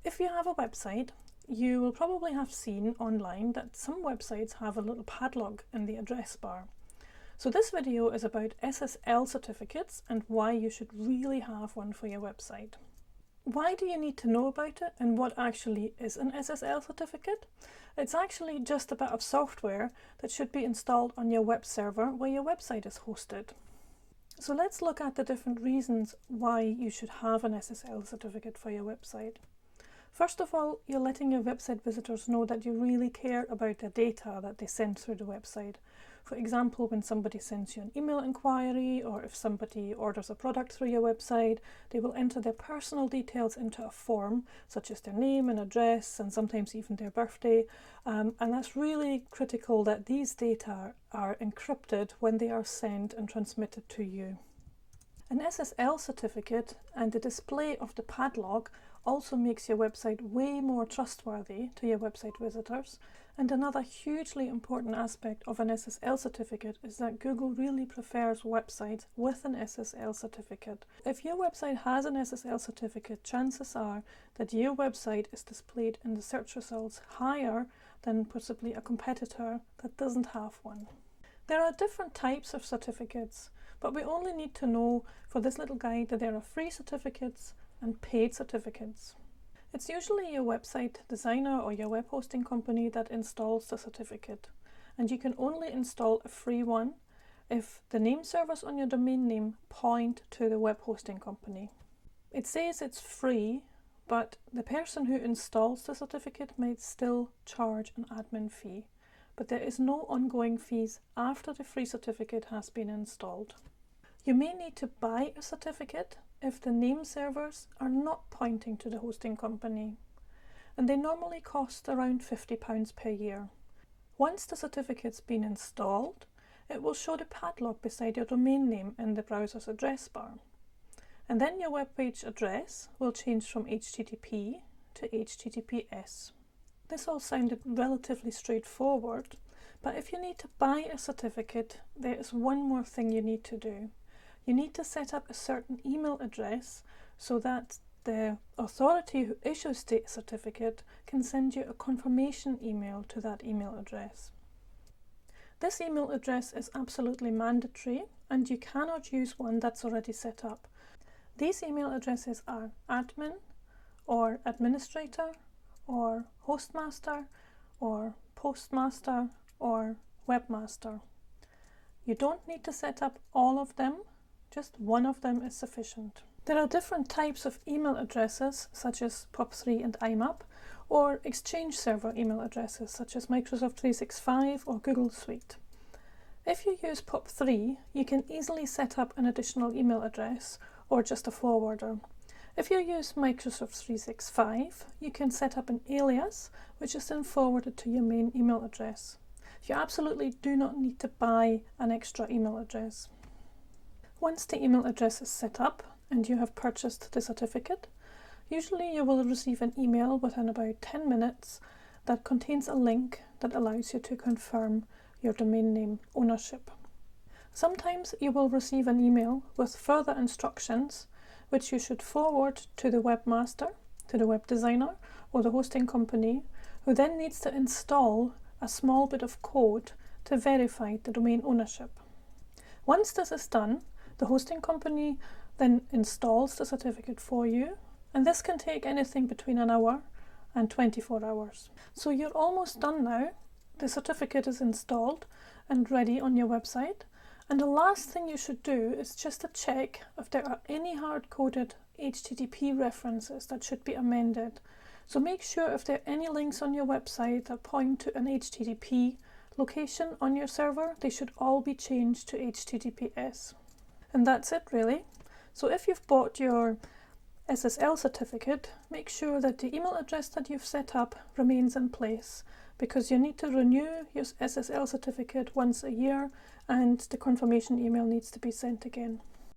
If you have a website, you will probably have seen online that some websites have a little padlock in the address bar. So this video is about SSL certificates and why you should really have one for your website. Why do you need to know about it and what actually is an SSL certificate? It's actually just a bit of software that should be installed on your web server where your website is hosted. So let's look at the different reasons why you should have an SSL certificate for your website. First of all, you're letting your website visitors know that you really care about the data that they send through the website. For example, when somebody sends you an email inquiry, or if somebody orders a product through your website, they will enter their personal details into a form, such as their name and address, and sometimes even their birthday. And that's really critical that these data are encrypted when they are sent and transmitted to you. An SSL certificate and the display of the padlock also makes your website way more trustworthy to your website visitors. And another hugely important aspect of an SSL certificate is that Google really prefers websites with an SSL certificate. If your website has an SSL certificate, chances are that your website is displayed in the search results higher than possibly a competitor that doesn't have one. There are different types of certificates, but we only need to know for this little guide that there are free certificates and paid certificates. It's usually your website designer or your web hosting company that installs the certificate, and you can only install a free one if the name servers on your domain name point to the web hosting company. It says it's free, but the person who installs the certificate might still charge an admin fee, but there is no ongoing fees after the free certificate has been installed. You may need to buy a certificate if the name servers are not pointing to the hosting company, and they normally cost around £50 per year. Once the certificate's been installed, it will show the padlock beside your domain name in the browser's address bar, and then your web page address will change from HTTP to HTTPS. This all sounded relatively straightforward, but if you need to buy a certificate, there is one more thing you need to do. You need to set up a certain email address so that the authority who issues the certificate can send you a confirmation email to that email address. This email address is absolutely mandatory, and you cannot use one that's already set up. These email addresses are admin, or administrator, or hostmaster, or postmaster, or webmaster. You don't need to set up all of them. Just one of them is sufficient. There are different types of email addresses, such as POP3 and IMAP, or Exchange server email addresses, such as Microsoft 365 or Google Suite. If you use POP3, you can easily set up an additional email address or just a forwarder. If you use Microsoft 365, you can set up an alias, which is then forwarded to your main email address. You absolutely do not need to buy an extra email address. Once the email address is set up and you have purchased the certificate, usually you will receive an email within about 10 minutes that contains a link that allows you to confirm your domain name ownership. Sometimes you will receive an email with further instructions which you should forward to the webmaster, to the web designer, or the hosting company, who then needs to install a small bit of code to verify the domain ownership. Once this is done, the hosting company then installs the certificate for you, and this can take anything between an hour and 24 hours. So you're almost done now. The certificate is installed and ready on your website, and the last thing you should do is just to check if there are any hard-coded HTTP references that should be amended. So make sure if there are any links on your website that point to an HTTP location on your server, they should all be changed to HTTPS. And that's it really. So if you've bought your SSL certificate, make sure that the email address that you've set up remains in place, because you need to renew your SSL certificate once a year and the confirmation email needs to be sent again.